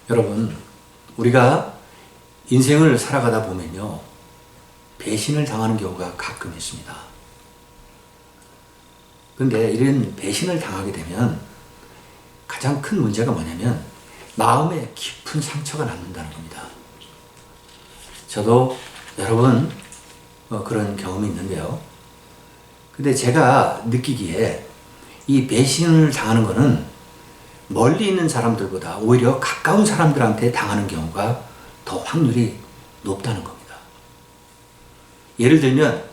여러분, 우리가 인생을 살아가다 보면요, 배신을 당하는 경우가 가끔 있습니다. 근데 이런 배신을 당하게 되면 가장 큰 문제가 뭐냐면 마음에 깊은 상처가 남는다는 겁니다. 저도 여러 번 그런 경험이 있는데요. 근데 제가 느끼기에 이 배신을 당하는 거는 멀리 있는 사람들보다 오히려 가까운 사람들한테 당하는 경우가 더 확률이 높다는 겁니다. 예를 들면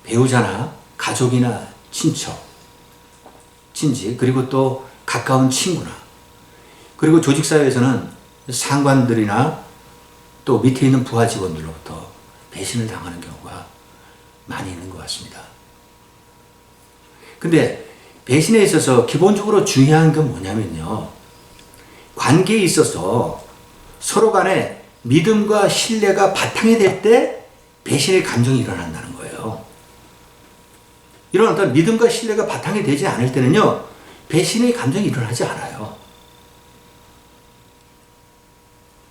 배우자나 가족이나 친지, 그리고 또 가까운 친구나, 그리고 조직사회에서는 상관들이나 또 밑에 있는 부하 직원들로부터 배신을 당하는 경우가 많이 있는 것 같습니다. 근데 배신에 있어서 기본적으로 중요한 건 뭐냐면요, 관계에 있어서 서로 간에 믿음과 신뢰가 바탕이 될 때 배신의 감정이 일어난다는 거예요. 이런 어떤 믿음과 신뢰가 바탕이 되지 않을 때는요, 배신의 감정이 일어나지 않아요.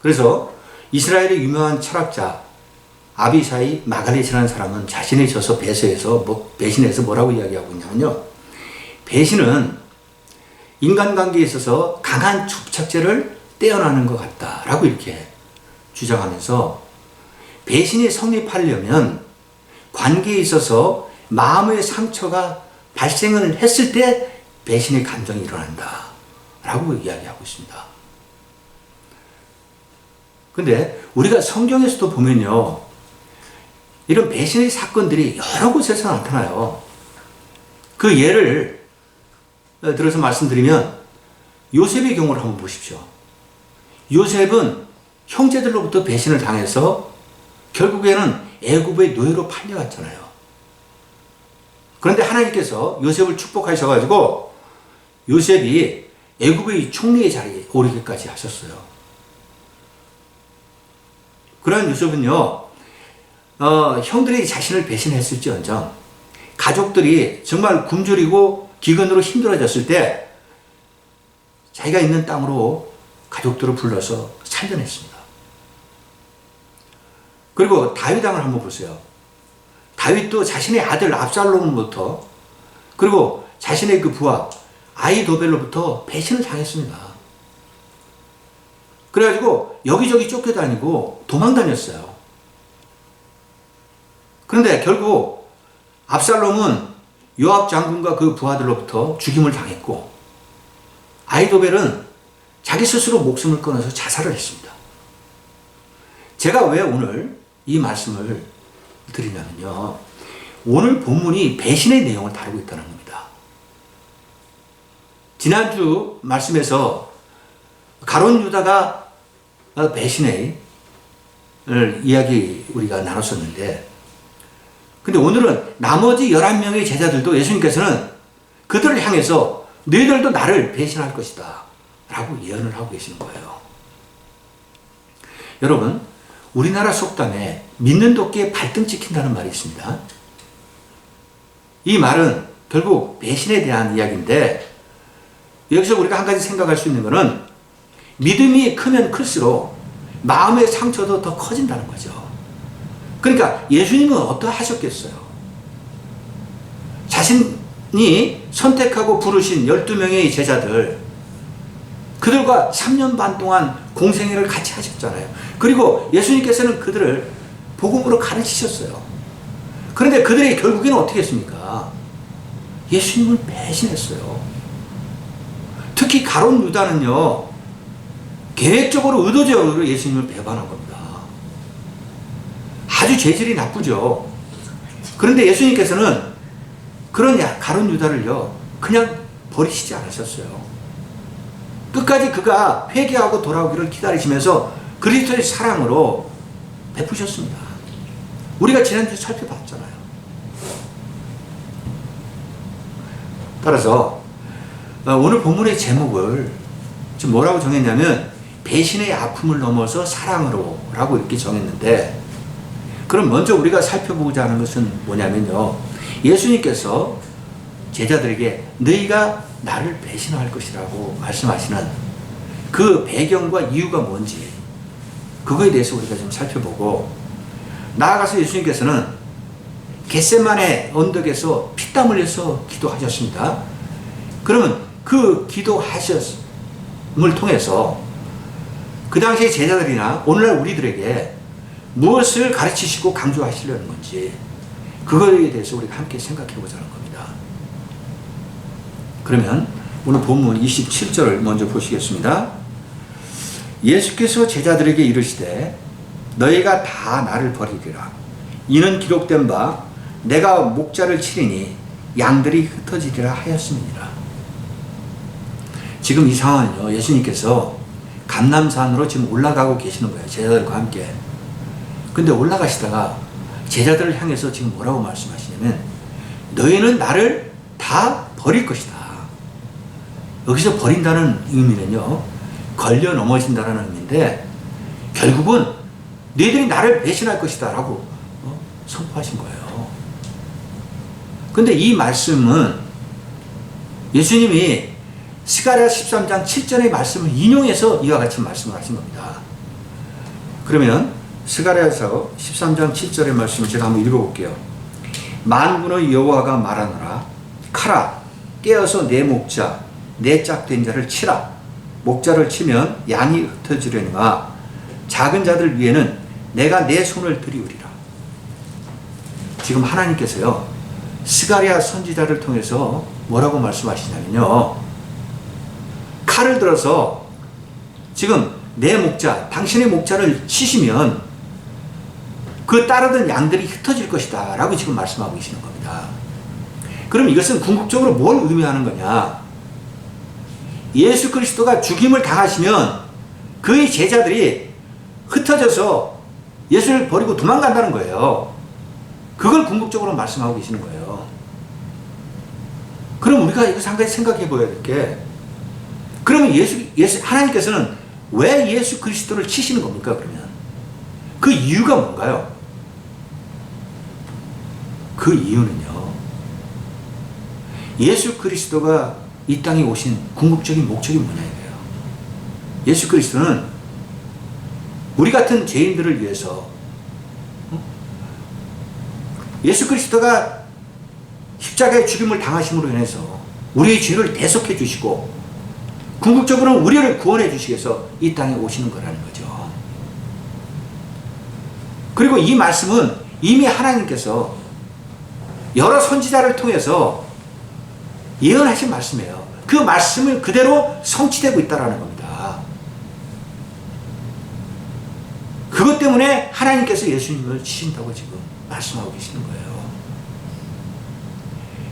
그래서 이스라엘의 유명한 철학자 아비사이 마갈릿이라는 사람은 자신에 있어서 배신해서 뭐라고 이야기하고 있냐면요, 배신은 인간관계에 있어서 강한 접착제를 떼어나는 것 같다라고 이렇게 주장하면서, 배신이 성립하려면 관계에 있어서 마음의 상처가 발생을 했을 때 배신의 감정이 일어난다 라고 이야기하고 있습니다. 근데 우리가 성경에서도 보면요, 이런 배신의 사건들이 여러 곳에서 나타나요. 그 예를 들어서 말씀드리면 요셉의 경우를 한번 보십시오. 요셉은 형제들로부터 배신을 당해서 결국에는 애굽의 노예로 팔려갔잖아요. 그런데 하나님께서 요셉을 축복하셔가지고 요셉이 애굽의 총리의 자리에 오르기까지 하셨어요. 그러한 요셉은요, 형들이 자신을 배신했을지언정 가족들이 정말 굶주리고 기근으로 힘들어졌을 때 자기가 있는 땅으로 가족들을 불러서 살려냈습니다. 그리고 다윗 왕을 한번 보세요. 다윗도 자신의 아들 압살롬으로부터, 그리고 자신의 그 부하 아히도벨로부터 배신을 당했습니다. 그래가지고 여기저기 쫓겨다니고 도망다녔어요. 그런데 결국 압살롬은 요압 장군과 그 부하들로부터 죽임을 당했고, 아히도벨은 자기 스스로 목숨을 끊어서 자살을 했습니다. 제가 왜 오늘 이 말씀을 드리냐면요, 오늘 본문이 배신의 내용을 다루고 있다는 겁니다. 지난주 말씀에서 가룟 유다가 배신의 이야기 우리가 나눴었는데, 근데 오늘은 나머지 11명의 제자들도 예수님께서는 그들을 향해서 너희들도 나를 배신할 것이다 라고 예언을 하고 계시는 거예요. 여러분, 우리나라 속담에 믿는 도끼에 발등 찍힌다는 말이 있습니다. 이 말은 결국 배신에 대한 이야기인데, 여기서 우리가 한 가지 생각할 수 있는 것은 믿음이 크면 클수록 마음의 상처도 더 커진다는 거죠. 그러니까 예수님은 어떠하셨겠어요? 자신이 선택하고 부르신 12명의 제자들, 그들과 3년 반 동안 공생애를 같이 하셨잖아요. 그리고 예수님께서는 그들을 복음으로 가르치셨어요. 그런데 그들이 결국에는 어떻게 했습니까? 예수님을 배신했어요. 특히 가룟 유다는요, 계획적으로 의도적으로 예수님을 배반한 겁니다. 아주 죄질이 나쁘죠. 그런데 예수님께서는 그런 가룟 유다를요, 그냥 버리시지 않으셨어요. 끝까지 그가 회개하고 돌아오기를 기다리시면서 그리스도의 사랑으로 베푸셨습니다. 우리가 지난주에 살펴봤잖아요. 따라서 오늘 본문의 제목을 지금 뭐라고 정했냐면 배신의 아픔을 넘어서 사랑으로 라고 이렇게 정했는데, 그럼 먼저 우리가 살펴보고자 하는 것은 뭐냐면요, 예수님께서 제자들에게 너희가 나를 배신할 것이라고 말씀하시는 그 배경과 이유가 뭔지 그거에 대해서 우리가 좀 살펴보고, 나아가서 예수님께서는 겟세마네 언덕에서 피땀 흘려서 기도하셨습니다. 그러면 그 기도하셨음을 통해서 그 당시의 제자들이나 오늘날 우리들에게 무엇을 가르치시고 강조하시려는 건지, 그거에 대해서 우리가 함께 생각해 보자는 겁니다. 그러면 오늘 본문 27절을 먼저 보시겠습니다. 예수께서 제자들에게 이르시되 너희가 다 나를 버리리라. 이는 기록된 바 내가 목자를 치리니 양들이 흩어지리라 하였습니다. 지금 이 상황은요, 예수님께서 감람산으로 지금 올라가고 계시는 거예요. 제자들과 함께. 근데 올라가시다가 제자들을 향해서 지금 뭐라고 말씀하시냐면 너희는 나를 다 버릴 것이다. 여기서 버린다는 의미는요, 걸려 넘어진다는 의미인데 결국은 너희들이 나를 배신할 것이다 라고 선포하신 거예요. 근데 이 말씀은 예수님이 스가랴 13장 7절의 말씀을 인용해서 이와 같이 말씀을 하신 겁니다. 그러면 스가랴에서 13장 7절의 말씀을 제가 한번 읽어볼게요. 만군의 여호와가 말하노라. 카라 깨어서 내 목자 내 짝된 자를 치라. 목자를 치면 양이 흩어지려니와 작은 자들 위에는 내가 내 손을 들이우리라. 지금 하나님께서요, 스가랴 선지자를 통해서 뭐라고 말씀하시냐면요, 칼을 들어서 지금 내 목자, 당신의 목자를 치시면 그 따르던 양들이 흩어질 것이다 라고 지금 말씀하고 계시는 겁니다. 그럼 이것은 궁극적으로 뭘 의미하는 거냐? 예수 그리스도가 죽임을 당하시면 그의 제자들이 흩어져서 예수를 버리고 도망간다는 거예요. 그걸 궁극적으로 말씀하고 계시는 거예요. 그럼 우리가 이것을 한 가지 생각해 보아야 될 게, 그러면 하나님께서는 왜 예수 그리스도를 치시는 겁니까? 그러면 그 이유가 뭔가요? 그 이유는요, 예수 그리스도가 이 땅에 오신 궁극적인 목적이 뭐냐 이거예요. 예수 그리스도는 우리 같은 죄인들을 위해서, 예수 그리스도가 십자가의 죽임을 당하심으로 인해서 우리의 죄를 대속해 주시고 궁극적으로는 우리를 구원해 주시기 위해서 이 땅에 오시는 거라는 거죠. 그리고 이 말씀은 이미 하나님께서 여러 선지자를 통해서 예언하신 말씀이에요. 그 말씀은 그대로 성취되고 있다는 겁니다. 그것 때문에 하나님께서 예수님을 치신다고 지금 말씀하고 계시는 거예요.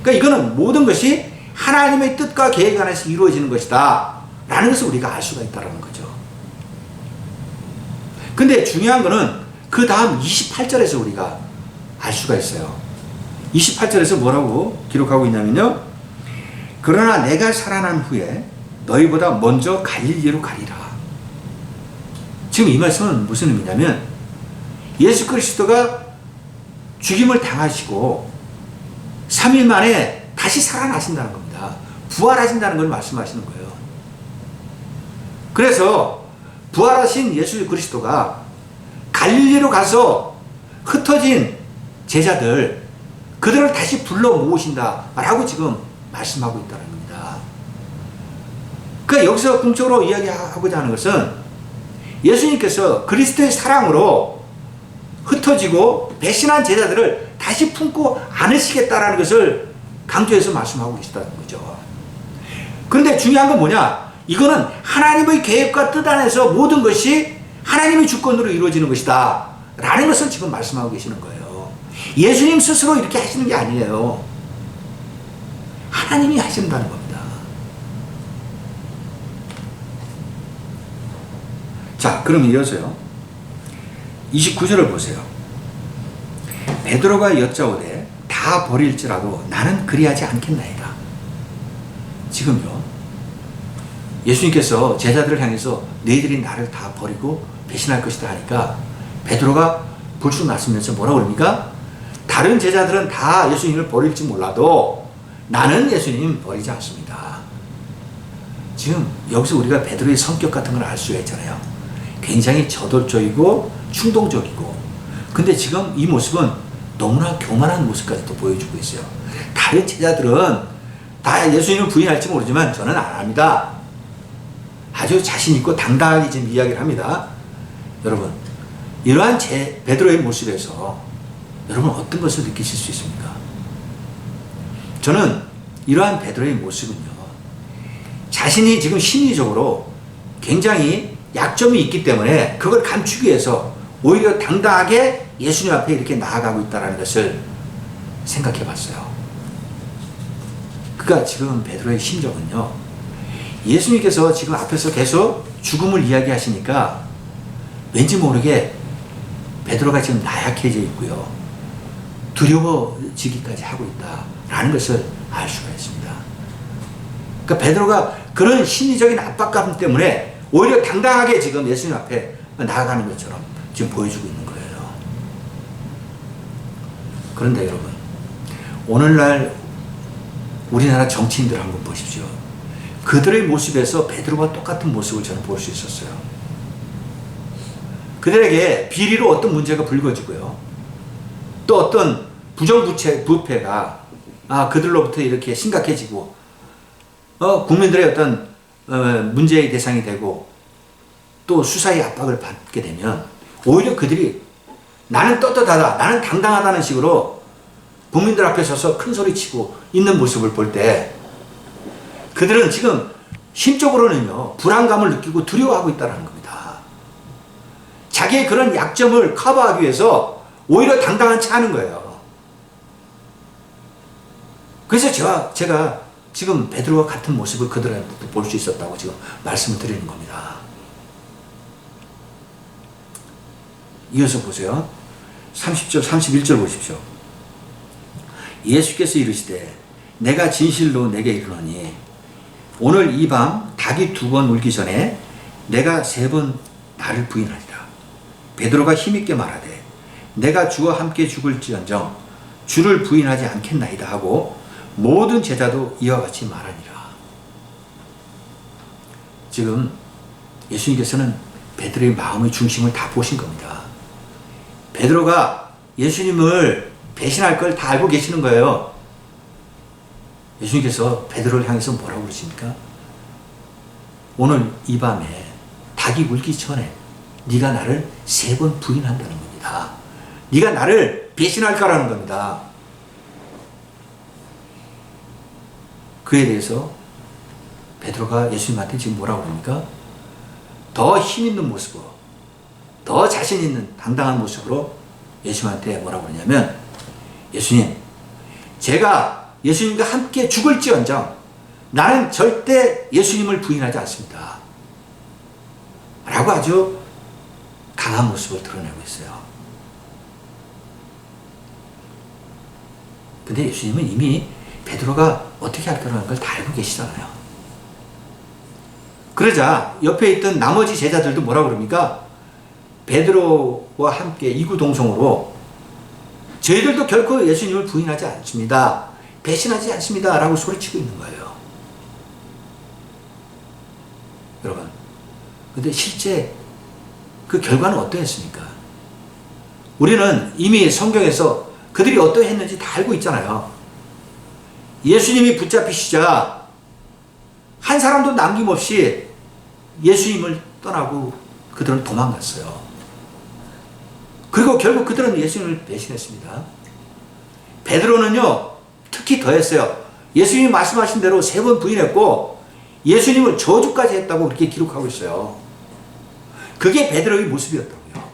그러니까 이거는 모든 것이 하나님의 뜻과 계획 안에서 이루어지는 것이다 라는 것을 우리가 알 수가 있다는 거죠. 근데 중요한 거는 그 다음 28절에서 우리가 알 수가 있어요. 28절에서 뭐라고 기록하고 있냐면요, 그러나 내가 살아난 후에 너희보다 먼저 갈릴리로 가리라. 지금 이 말씀은 무슨 의미냐면 예수 그리스도가 죽임을 당하시고 3일 만에 다시 살아나신다는 겁니다. 부활하신다는 걸 말씀하시는 거예요. 그래서 부활하신 예수 그리스도가 갈릴리로 가서 흩어진 제자들, 그들을 다시 불러 모으신다라고 지금 말씀하고 있다는 겁니다. 그러니까 여기서 궁극적으로 이야기하고자 하는 것은 예수님께서 그리스도의 사랑으로 흩어지고 배신한 제자들을 다시 품고 안으시겠다라는 것을 강조해서 말씀하고 계시다는 거죠. 그런데 중요한 건 뭐냐? 이거는 하나님의 계획과 뜻 안에서 모든 것이 하나님의 주권으로 이루어지는 것이다 라는 것을 지금 말씀하고 계시는 거예요. 예수님 스스로 이렇게 하시는 게 아니에요. 하나님이 하신다는 겁니다. 자, 그럼 이어서요, 29절을 보세요. 베드로가 여짜오되 다 버릴지라도 나는 그리하지 않겠나이다. 지금요, 예수님께서 제자들을 향해서 너희들이 나를 다 버리고 배신할 것이다 하니까 베드로가 불쑥 나서면서 뭐라고 그럽니까? 다른 제자들은 다 예수님을 버릴지 몰라도 나는 예수님 버리지 않습니다. 지금 여기서 우리가 베드로의 성격 같은 걸 알 수가 있잖아요. 굉장히 저돌적이고 충동적이고, 근데 지금 이 모습은 너무나 교만한 모습까지도 보여주고 있어요. 다른 제자들은 다 예수님을 부인할지 모르지만 저는 안 합니다. 아주 자신 있고 당당하게 지금 이야기를 합니다. 여러분, 이러한 베드로의 모습에서 여러분 어떤 것을 느끼실 수 있습니까? 저는 이러한 베드로의 모습은요, 자신이 지금 심리적으로 굉장히 약점이 있기 때문에 그걸 감추기 위해서 오히려 당당하게 예수님 앞에 이렇게 나아가고 있다는 것을 생각해 봤어요. 그러니까 지금 베드로의 심정은요, 예수님께서 지금 앞에서 계속 죽음을 이야기하시니까 왠지 모르게 베드로가 지금 나약해져 있고요, 두려워지기까지 하고 있다라는 것을 알 수가 있습니다. 그러니까 베드로가 그런 심리적인 압박감 때문에 오히려 당당하게 지금 예수님 앞에 나아가는 것처럼 지금 보여주고 있는 거예요. 그런데 여러분, 오늘날 우리나라 정치인들 한번 보십시오. 그들의 모습에서 베드로와 똑같은 모습을 저는 볼 수 있었어요. 그들에게 비리로 어떤 문제가 불거지고요, 또 어떤 부정부패가 그들로부터 이렇게 심각해지고 국민들의 어떤 문제의 대상이 되고 또 수사의 압박을 받게 되면 오히려 그들이 나는 떳떳하다, 나는 당당하다는 식으로 국민들 앞에 서서 큰 소리치고 있는 모습을 볼 때 그들은 지금 심적으로는요, 불안감을 느끼고 두려워하고 있다는 겁니다. 자기의 그런 약점을 커버하기 위해서 오히려 당당한 체 하는 거예요. 그래서 제가 지금 베드로와 같은 모습을 그들한테도 볼 수 있었다고 지금 말씀을 드리는 겁니다. 이어서 보세요. 30절, 31절 보십시오. 예수께서 이르시되 내가 진실로 내게 이르노니 오늘 이 밤 닭이 2번 울기 전에 내가 3번 나를 부인하리라. 베드로가 힘있게 말하되 내가 주와 함께 죽을지언정 주를 부인하지 않겠나이다 하고 모든 제자도 이와 같이 말하니라. 지금 예수님께서는 베드로의 마음의 중심을 다 보신 겁니다. 베드로가 예수님을 배신할 걸 다 알고 계시는 거예요. 예수님께서 베드로를 향해서 뭐라고 그러십니까? 오늘 이 밤에 닭이 울기 전에 네가 나를 3번 부인한다는 겁니다. 네가 나를 배신할까라는 겁니다. 그에 대해서 베드로가 예수님한테 지금 뭐라고 그럽니까? 더 힘있는 모습으로, 더 자신 있는 당당한 모습으로 예수님한테 뭐라고 그러냐면, 예수님, 제가 예수님과 함께 죽을지언정 나는 절대 예수님을 부인하지 않습니다 라고 아주 강한 모습을 드러내고 있어요. 근데 예수님은 이미 베드로가 어떻게 할 거라는 걸 다 알고 계시잖아요. 그러자 옆에 있던 나머지 제자들도 뭐라고 그럽니까? 베드로와 함께 이구동성으로 저희들도 결코 예수님을 부인하지 않습니다, 배신하지 않습니다 라고 소리치고 있는 거예요. 여러분, 근데 실제 그 결과는 어떠했습니까? 우리는 이미 성경에서 그들이 어떠했는지 다 알고 있잖아요. 예수님이 붙잡히시자 한 사람도 남김없이 예수님을 떠나고 그들은 도망갔어요. 그리고 결국 그들은 예수님을 배신했습니다. 베드로는요, 특히 더했어요. 예수님이 말씀하신 대로 3번 부인했고 예수님을 저주까지 했다고 그렇게 기록하고 있어요. 그게 베드로의 모습이었다고요.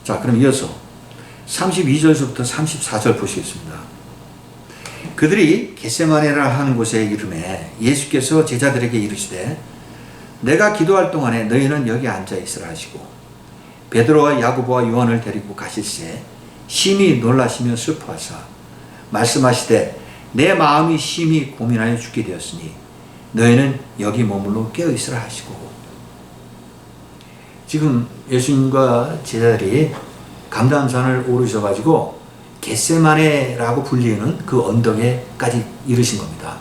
자, 그럼 이어서 32절부터 34절 보시겠습니다. 그들이 겟세마네라 하는 곳에 이르매 예수께서 제자들에게 이르시되 내가 기도할 동안에 너희는 여기 앉아 있으라 하시고 베드로와 야고보와 요한을 데리고 가실새 심히 놀라시며 슬퍼하사 말씀하시되 내 마음이 심히 고민하여 죽게 되었으니 너희는 여기 머물러 깨어 있으라 하시고. 지금 예수님과 제자들이 감람산을 오르셔가지고 겟세마네라고 불리는 그 언덕에까지 이르신 겁니다.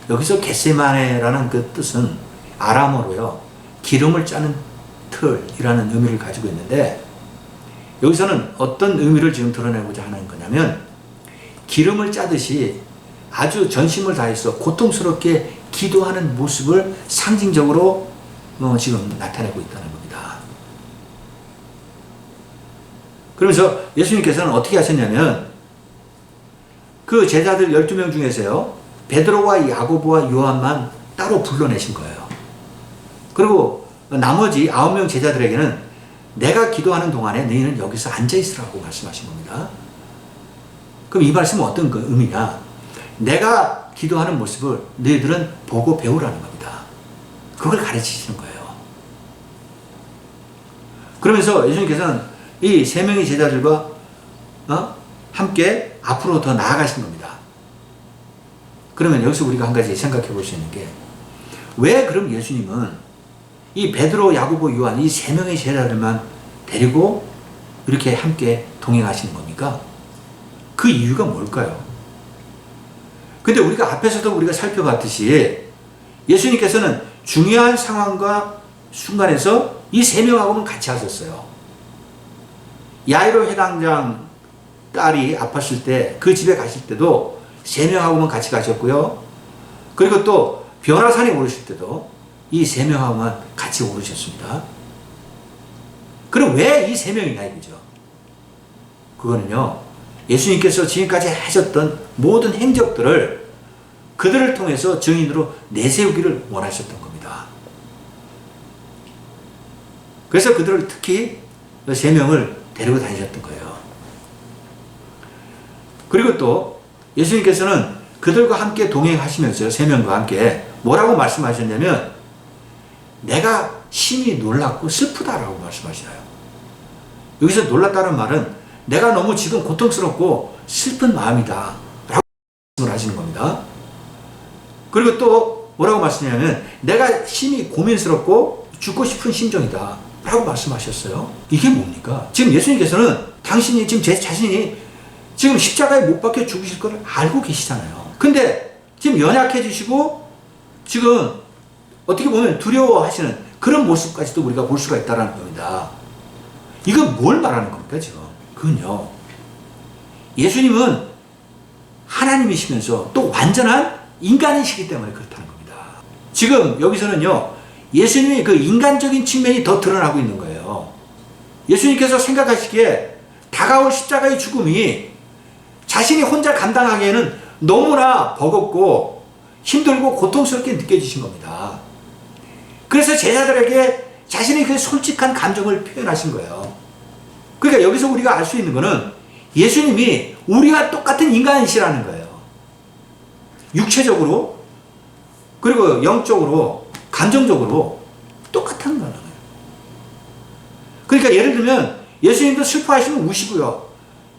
여기서 겟세마네라는 그 뜻은 아람어로요, 기름을 짜는 틀이라는 의미를 가지고 있는데, 여기서는 어떤 의미를 지금 드러내고자 하는 거냐면, 기름을 짜듯이 아주 전심을 다해서 고통스럽게 기도하는 모습을 상징적으로 지금 나타내고 있다는 겁니다. 그러면서 예수님께서는 어떻게 하셨냐면, 그 제자들 12명 중에서요, 베드로와 야고보와 요한만 따로 불러내신 거예요. 그리고 나머지 9명 제자들에게는 내가 기도하는 동안에 너희는 여기서 앉아있으라고 말씀하신 겁니다. 그럼 이 말씀은 어떤 의미냐? 내가 기도하는 모습을 너희들은 보고 배우라는 겁니다. 그걸 가르치시는 거예요. 그러면서 예수님께서는 이 3명의 제자들과 함께 앞으로 더 나아가신 겁니다. 그러면 여기서 우리가 한 가지 생각해 볼 수 있는 게, 왜 그럼 예수님은 이 베드로, 야고보, 요한 이 3명의 제자들만 데리고 이렇게 함께 동행하시는 겁니까? 그 이유가 뭘까요? 근데 우리가 앞에서도 우리가 살펴봤듯이 예수님께서는 중요한 상황과 순간에서 이 3명하고는 같이 하셨어요. 야이로 회당장 딸이 아팠을 때 그 집에 가실 때도 3명하고는 같이 가셨고요. 그리고 또 변화산에 오르실 때도 이 3명하고만 같이 오르셨습니다. 그럼 왜 이 3명이냐 이거죠. 그거는요, 예수님께서 지금까지 하셨던 모든 행적들을 그들을 통해서 증인으로 내세우기를 원하셨던 겁니다. 그래서 그들을 특히 3명을 데리고 다니셨던 거예요. 그리고 또 예수님께서는 그들과 함께 동행하시면서 3명과 함께 뭐라고 말씀하셨냐면, 내가 심히 놀랍고 슬프다라고 말씀하시나요? 여기서 놀랐다는 말은 내가 너무 지금 고통스럽고 슬픈 마음이다 라고 말씀을 하시는 겁니다. 그리고 또 뭐라고 말씀하냐면, 내가 심히 고민스럽고 죽고 싶은 심정이다 라고 말씀하셨어요. 이게 뭡니까? 지금 예수님께서는 당신이 지금 제 자신이 지금 십자가에 못 박혀 죽으실 걸 알고 계시잖아요. 근데 지금 연약해지시고 지금 어떻게 보면 두려워하시는 그런 모습까지도 우리가 볼 수가 있다는 겁니다. 이건 뭘 말하는 겁니까 지금? 그건요, 예수님은 하나님이시면서 또 완전한 인간이시기 때문에 그렇다는 겁니다. 지금 여기서는요, 예수님의 그 인간적인 측면이 더 드러나고 있는 거예요. 예수님께서 생각하시기에 다가올 십자가의 죽음이 자신이 혼자 감당하기에는 너무나 버겁고 힘들고 고통스럽게 느껴지신 겁니다. 그래서 제자들에게 자신의 그 솔직한 감정을 표현하신 거예요. 그러니까 여기서 우리가 알 수 있는 거는 예수님이 우리와 똑같은 인간이시라는 거예요. 육체적으로, 그리고 영적으로, 감정적으로 똑같은 거예요. 그러니까 예를 들면 예수님도 슬퍼하시면 우시고요,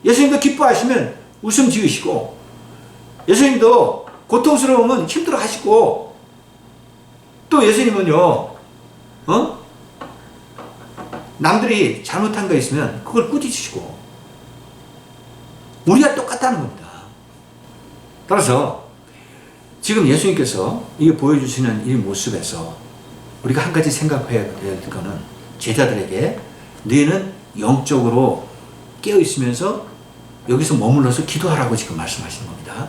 예수님도 기뻐하시면 웃음 지으시고, 예수님도 고통스러우면 힘들어 하시고, 또 예수님은요, 남들이 잘못한 거 있으면 그걸 꾸짖으시고, 우리가 똑같다는 겁니다. 따라서 지금 예수님께서 이게 보여주시는 이 모습에서 우리가 한 가지 생각해야 될 거는, 제자들에게 너희는 영적으로 깨어있으면서 여기서 머물러서 기도하라고 지금 말씀하시는 겁니다.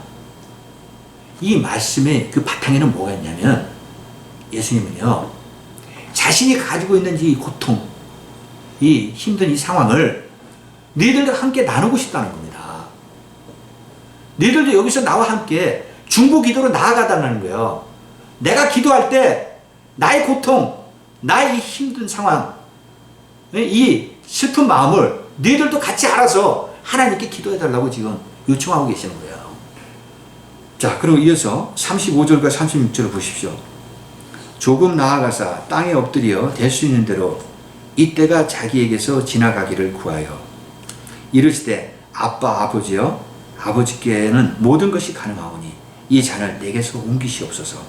이 말씀의 그 바탕에는 뭐가 있냐면, 예수님은요, 자신이 가지고 있는 이 고통, 이 힘든 이 상황을 너희들과 함께 나누고 싶다는 겁니다. 너희들도 여기서 나와 함께 중보 기도로 나아가달라는 거예요. 내가 기도할 때 나의 고통, 나의 이 힘든 상황, 이 슬픈 마음을 너희들도 같이 알아서 하나님께 기도해달라고 지금 요청하고 계시는 거예요. 자, 그리고 이어서 35절과 36절을 보십시오. 조금 나아가사 땅에 엎드려 될 수 있는 대로 이때가 자기에게서 지나가기를 구하여 이르시되, 아빠 아버지여, 아버지께는 모든 것이 가능하오니 이 잔을 내게서 옮기시옵소서.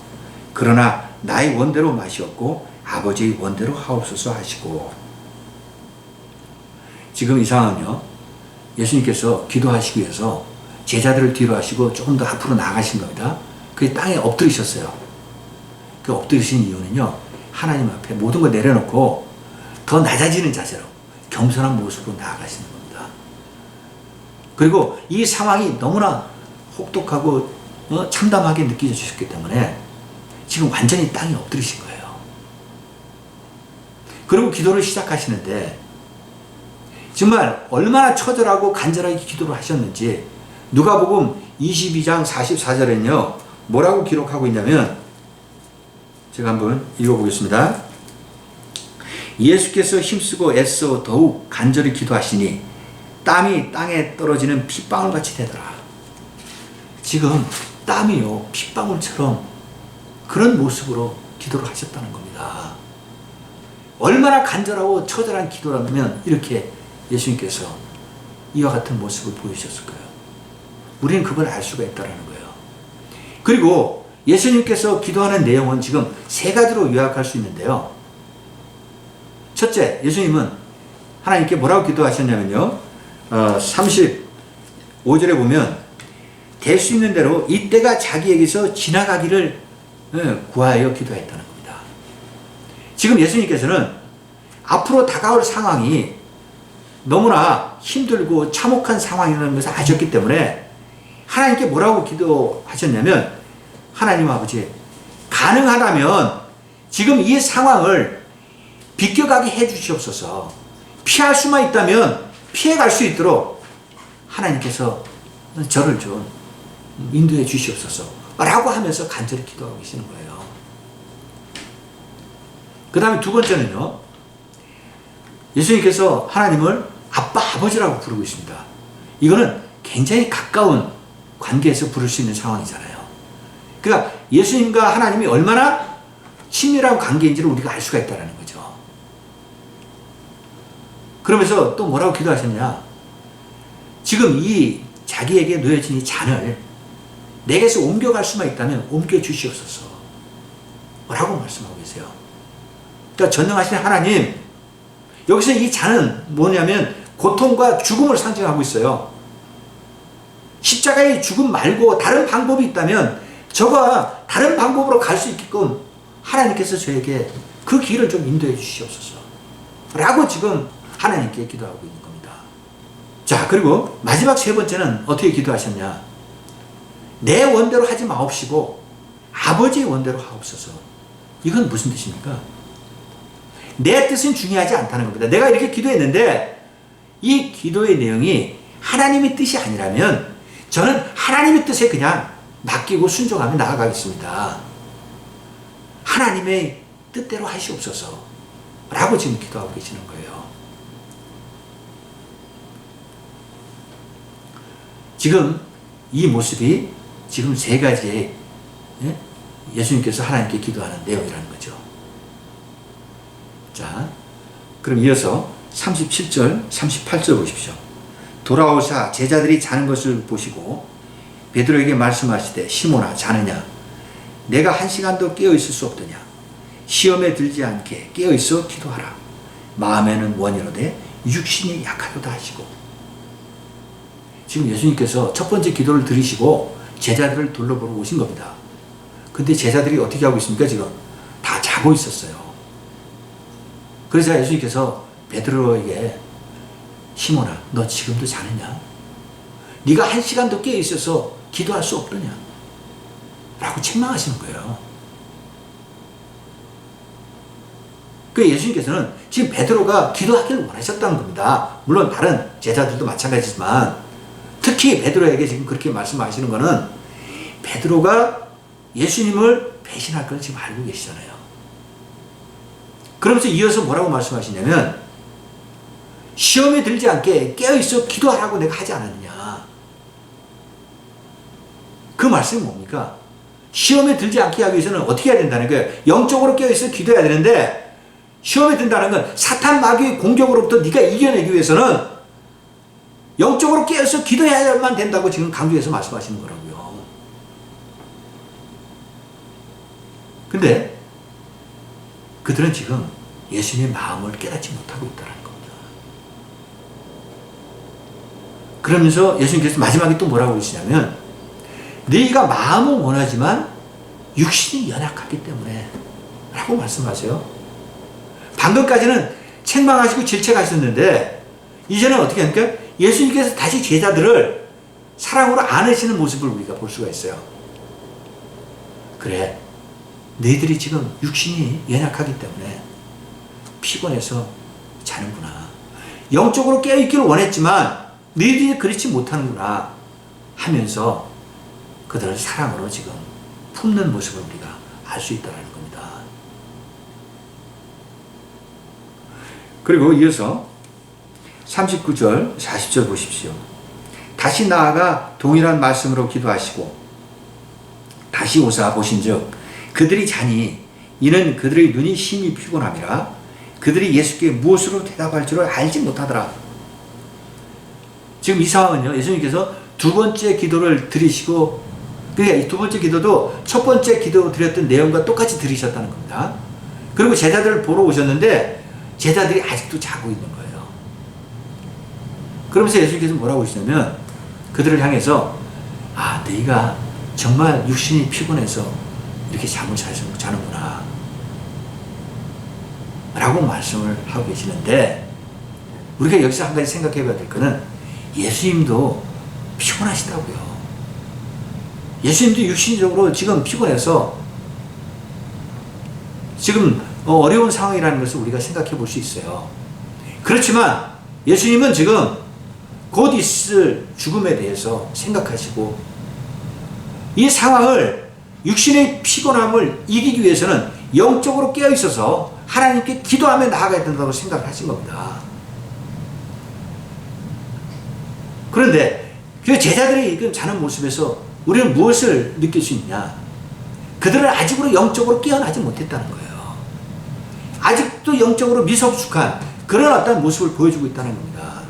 그러나 나의 원대로 마시옵고 아버지의 원대로 하옵소서 하시고. 지금 이 상황은요, 예수님께서 기도하시기 위해서 제자들을 뒤로 하시고 조금 더 앞으로 나가신 겁니다. 그 땅에 엎드리셨어요. 그 엎드리신 이유는요, 하나님 앞에 모든 걸 내려놓고 더 낮아지는 자세로 겸손한 모습으로 나아가시는 겁니다. 그리고 이 상황이 너무나 혹독하고 참담하게 느껴지셨기 때문에 지금 완전히 땅에 엎드리신 거예요. 그리고 기도를 시작하시는데 정말 얼마나 처절하고 간절하게 기도를 하셨는지 누가복음 22장 44절에는요 뭐라고 기록하고 있냐면, 제가 한번 읽어보겠습니다. 예수께서 힘쓰고 애써 더욱 간절히 기도하시니 땀이 땅에 떨어지는 핏방울같이 되더라. 지금 땀이요 핏방울처럼 그런 모습으로 기도를 하셨다는 겁니다. 얼마나 간절하고 처절한 기도라면 이렇게 예수님께서 이와 같은 모습을 보이셨을 거예요. 우리는 그걸 알 수가 있다는 거예요. 그리고 예수님께서 기도하는 내용은 지금 세 가지로 요약할 수 있는데요. 첫째, 예수님은 하나님께 뭐라고 기도하셨냐면요, 35절에 보면 될 수 있는 대로 이때가 자기에게서 지나가기를 구하여 기도했다는 겁니다. 지금 예수님께서는 앞으로 다가올 상황이 너무나 힘들고 참혹한 상황이라는 것을 아셨기 때문에 하나님께 뭐라고 기도하셨냐면, 하나님 아버지, 가능하다면 지금 이 상황을 비껴가게 해 주시옵소서. 피할 수만 있다면 피해갈 수 있도록 하나님께서 저를 좀 인도해 주시옵소서 라고 하면서 간절히 기도하고 계시는 거예요. 그 다음에 두 번째는요, 예수님께서 하나님을 아빠, 아버지라고 부르고 있습니다. 이거는 굉장히 가까운 관계에서 부를 수 있는 상황이잖아요. 그러니까 예수님과 하나님이 얼마나 친밀한 관계인지를 우리가 알 수가 있다는 거죠. 그러면서 또 뭐라고 기도하셨냐, 지금 이 자기에게 놓여진 이 잔을 내게서 옮겨갈 수만 있다면 옮겨 주시옵소서 라고 말씀하고 계세요. 그러니까 전능하신 하나님, 여기서 이 잔은 뭐냐면 고통과 죽음을 상징하고 있어요. 십자가의 죽음 말고 다른 방법이 있다면 저가 다른 방법으로 갈 수 있게끔 하나님께서 저에게 그 길을 좀 인도해 주시옵소서 라고 지금 하나님께 기도하고 있는 겁니다. 자, 그리고 마지막 세 번째는 어떻게 기도하셨냐, 내 원대로 하지 마옵시고 아버지의 원대로 하옵소서. 이건 무슨 뜻입니까? 내 뜻은 중요하지 않다는 겁니다. 내가 이렇게 기도했는데 이 기도의 내용이 하나님의 뜻이 아니라면 저는 하나님의 뜻에 그냥 맡기고 순종하며 나아가겠습니다. 하나님의 뜻대로 하시옵소서 라고 지금 기도하고 계시는 거예요. 지금 이 모습이 지금 세 가지의 예수님께서 하나님께 기도하는 내용이라는 거죠. 자, 그럼 이어서 37절, 38절 보십시오. 돌아오사 제자들이 자는 것을 보시고 베드로에게 말씀하시되, 시몬아, 자느냐? 내가 한 시간도 깨어 있을 수 없더냐? 시험에 들지 않게 깨어 있어 기도하라. 마음에는 원이로되 육신이 약하도다 하시고. 지금 예수님께서 첫 번째 기도를 드리시고 제자들을 둘러보러 오신 겁니다. 근데 제자들이 어떻게 하고 있습니까? 지금 다 자고 있었어요. 그래서 예수님께서 베드로에게, 시몬아, 너 지금도 자느냐? 네가 한 시간도 깨어 있어서 기도할 수 없더냐? 라고 책망하시는 거예요. 그 예수님께서는 지금 베드로가 기도하기를 원하셨다는 겁니다. 물론 다른 제자들도 마찬가지지만 특히 베드로에게 지금 그렇게 말씀하시는 거는 베드로가 예수님을 배신할 걸 지금 알고 계시잖아요. 그러면서 이어서 뭐라고 말씀하시냐면, 시험에 들지 않게 깨어있어 기도하라고 내가 하지 않았느냐. 그 말씀이 뭡니까? 시험에 들지 않게 하기 위해서는 어떻게 해야 된다는 거예요? 영적으로 깨어있어 기도해야 되는데, 시험에 든다는 건 사탄 마귀의 공격으로부터 네가 이겨내기 위해서는 영적으로 깨어있어 기도해야만 된다고 지금 강조해서 말씀하시는 거라고요. 근데 그들은 지금 예수님의 마음을 깨닫지 못하고 있다는 겁니다. 그러면서 예수님께서 마지막에 또 뭐라고 그러시냐면 너희가 마음은 원하지만 육신이 연약하기 때문에 라고 말씀하세요. 방금까지는 책망하시고 질책하셨는데 이제는 어떻게 합니까? 예수님께서 다시 제자들을 사랑으로 안으시는 모습을 우리가 볼 수가 있어요. 그래, 너희들이 지금 육신이 연약하기 때문에 피곤해서 자는구나. 영적으로 깨어있기를 원했지만 너희들이 그렇지 못하는구나 하면서 그들을 사랑으로 지금 품는 모습을 우리가 알 수 있다는 겁니다. 그리고 이어서 39절, 40절 보십시오. 다시 나아가 동일한 말씀으로 기도하시고 다시 오사 보신즉 그들이 자니 이는 그들의 눈이 심히 피곤함이라 그들이 예수께 무엇으로 대답할 줄을 알지 못하더라. 지금 이 상황은요, 예수님께서 두 번째 기도를 드리시고, 그러니까 이 두 번째 기도도 첫 번째 기도 드렸던 내용과 똑같이 드리셨다는 겁니다. 그리고 제자들을 보러 오셨는데 제자들이 아직도 자고 있는 거예요. 그러면서 예수님께서 뭐라고 하시냐면 그들을 향해서 너희가 정말 육신이 피곤해서 이렇게 잠을 자는구나 라고 말씀을 하고 계시는데, 우리가 여기서 한 가지 생각해 봐야 될 거는 예수님도 피곤하시다고요. 예수님도 육신적으로 지금 피곤해서 지금 어려운 상황이라는 것을 우리가 생각해 볼 수 있어요. 그렇지만 예수님은 지금 곧 있을 죽음에 대해서 생각하시고 이 상황을, 육신의 피곤함을 이기기 위해서는 영적으로 깨어 있어서 하나님께 기도하며 나아가야 된다고 생각을 하신 겁니다. 그런데 그 제자들이 지금 자는 모습에서 우리는 무엇을 느낄 수 있냐? 그들은 아직으로 영적으로 깨어나지 못했다는 거예요. 아직도 영적으로 미성숙한 그런 어떤 모습을 보여주고 있다는 겁니다.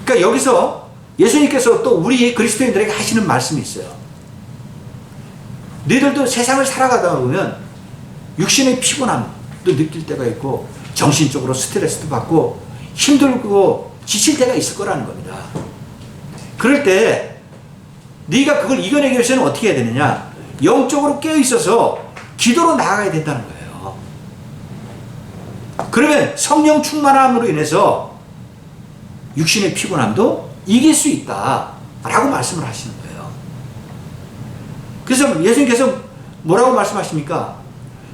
그러니까 여기서 예수님께서 또 우리 그리스도인들에게 하시는 말씀이 있어요. 너희들도 세상을 살아가다 보면 육신의 피곤함도 느낄 때가 있고 정신적으로 스트레스도 받고 힘들고 지칠 때가 있을 거라는 겁니다. 그럴 때 네가 그걸 이겨내기 위해서는 어떻게 해야 되느냐? 영적으로 깨어 있어서 기도로 나아가야 된다는 거예요. 그러면 성령 충만함으로 인해서 육신의 피곤함도 이길 수 있다라고 말씀을 하시는 거예요. 그래서 예수님께서 뭐라고 말씀하십니까?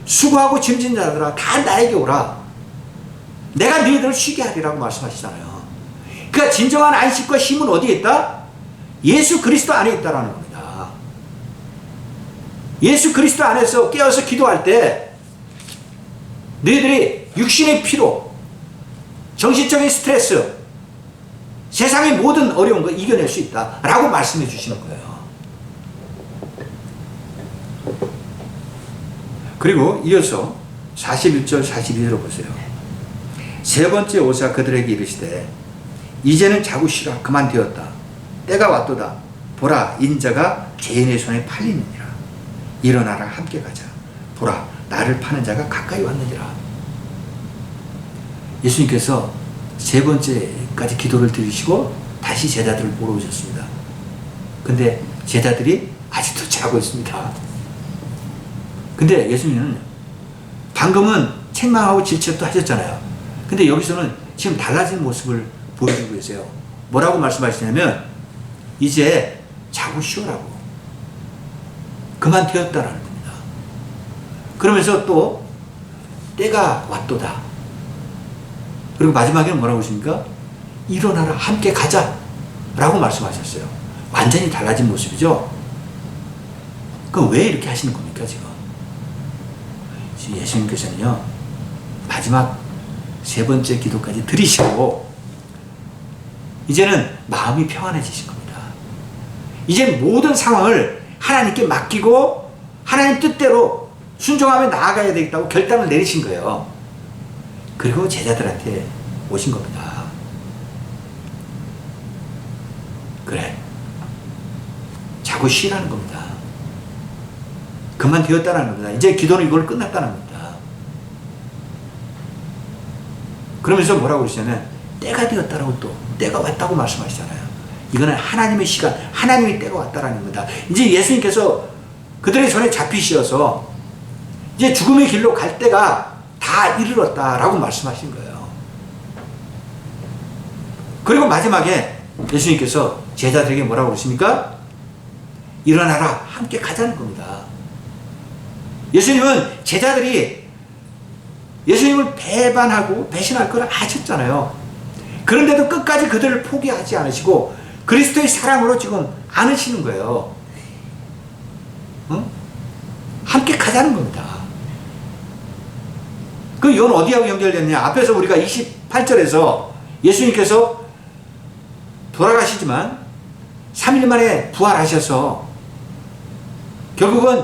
수고하고 짐진 자들아 다 나에게 오라. 내가 너희들을 쉬게 하리라고 말씀하시잖아요. 그러니까 진정한 안식과 힘은 어디에 있다? 예수 그리스도 안에 있다라는 겁니다. 예수 그리스도 안에서 깨어서 기도할 때 너희들이 육신의 피로, 정신적인 스트레스, 세상의 모든 어려운 거 이겨낼 수 있다라고 말씀해 주시는 거예요. 그리고 이어서 41절 42절을 보세요. 세 번째 오사 그들에게 이르시되 이제는 자고 쉬라 그만 되었다. 때가 왔도다. 보라 인자가 죄인의 손에 팔리느니라. 일어나라 함께 가자. 보라 나를 파는 자가 가까이 왔느니라. 예수님께서 세 번째까지 기도를 드리시고 다시 제자들을 보러 오셨습니다. 근데 제자들이 아직도 자고 있습니다. 근데 예수님은 방금은 책망하고 질책도 하셨잖아요. 근데 여기서는 지금 달라진 모습을 보여주고 계세요. 뭐라고 말씀하시냐면 이제 자고 쉬어라고. 그만 되었다라는 겁니다. 그러면서 또 때가 왔도다. 그리고 마지막에는 뭐라고 하십니까? 일어나라 함께 가자 라고 말씀하셨어요. 완전히 달라진 모습이죠. 그럼 왜 이렇게 하시는 겁니까 지금? 예수님께서는요 마지막 세 번째 기도까지 드리시고 이제는 마음이 평안해지신 겁니다. 이제 모든 상황을 하나님께 맡기고 하나님 뜻대로 순종하며 나아가야 되겠다고 결단을 내리신 거예요. 그리고 제자들한테 오신 겁니다. 그래 자고 쉬라는 겁니다. 그만 되었다는 겁니다. 이제 기도는 이걸 끝났다는 겁니다. 그러면서 뭐라고 그러시냐면 때가 되었다라고 또 때가 왔다고 말씀하시잖아요. 이거는 하나님의 시간, 하나님의 때가 왔다라는 겁니다. 이제 예수님께서 그들의 손에 잡히셔서 이제 죽음의 길로 갈 때가 다 이르렀다라고 말씀하신 거예요. 그리고 마지막에 예수님께서 제자들에게 뭐라고 그러십니까? 일어나라, 함께 가자는 겁니다. 예수님은 제자들이 예수님을 배반하고 배신할 걸 아셨잖아요. 그런데도 끝까지 그들을 포기하지 않으시고 그리스도의 사랑으로 지금 안으시는 거예요. 응? 함께 가자는 겁니다. 그 이건 어디하고 연결됐냐? 앞에서 우리가 28절에서 예수님께서 돌아가시지만 3일 만에 부활하셔서 결국은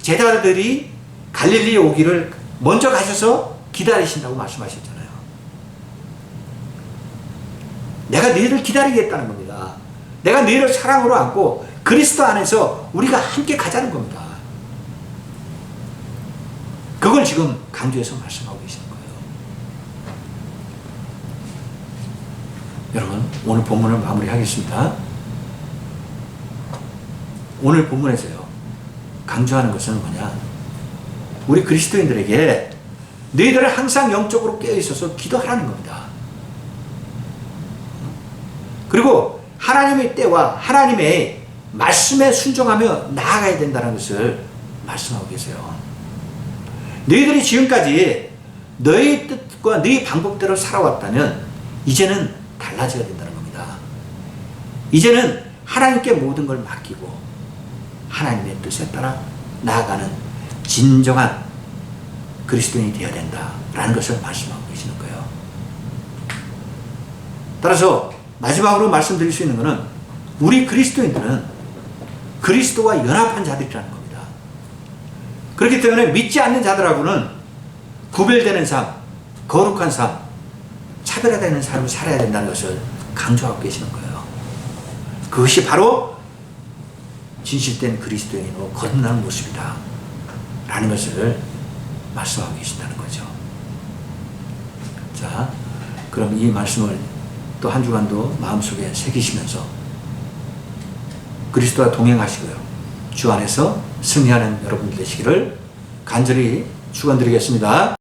제자들이 갈릴리에 오기를 먼저 가셔서 기다리신다고 말씀하셨잖아요. 내가 너희를 기다리겠다는 겁니다. 내가 너희를 사랑으로 안고 그리스도 안에서 우리가 함께 가자는 겁니다. 그걸 지금 강조해서 말씀하고 계시는 거예요. 여러분, 오늘 본문을 마무리하겠습니다. 오늘 본문에서요, 강조하는 것은 뭐냐? 우리 그리스도인들에게 너희들은 항상 영적으로 깨어있어서 기도하라는 겁니다. 그리고 하나님의 때와 하나님의 말씀에 순종하며 나아가야 된다는 것을 말씀하고 계세요. 너희들이 지금까지 너희 뜻과 너희 방법대로 살아왔다면 이제는 달라져야 된다는 겁니다. 이제는 하나님께 모든 걸 맡기고 하나님의 뜻에 따라 나아가는 진정한 그리스도인이 되어야 된다라는 것을 말씀하고 계시는 거예요. 따라서 마지막으로 말씀드릴 수 있는 것은 우리 그리스도인들은 그리스도와 연합한 자들이라는 겁니다. 그렇기 때문에 믿지 않는 자들하고는 구별되는 삶, 거룩한 삶, 차별화되는 삶을 살아야 된다는 것을 강조하고 계시는 거예요. 그것이 바로 진실된 그리스도인으로 거듭나는 모습이다 라는 것을 말씀하고 계신다는 거죠. 자, 그럼 이 말씀을 또 한 주간도 마음속에 새기시면서 그리스도와 동행하시고요, 주 안에서 승리하는 여러분 되시기를 간절히 축원드리겠습니다.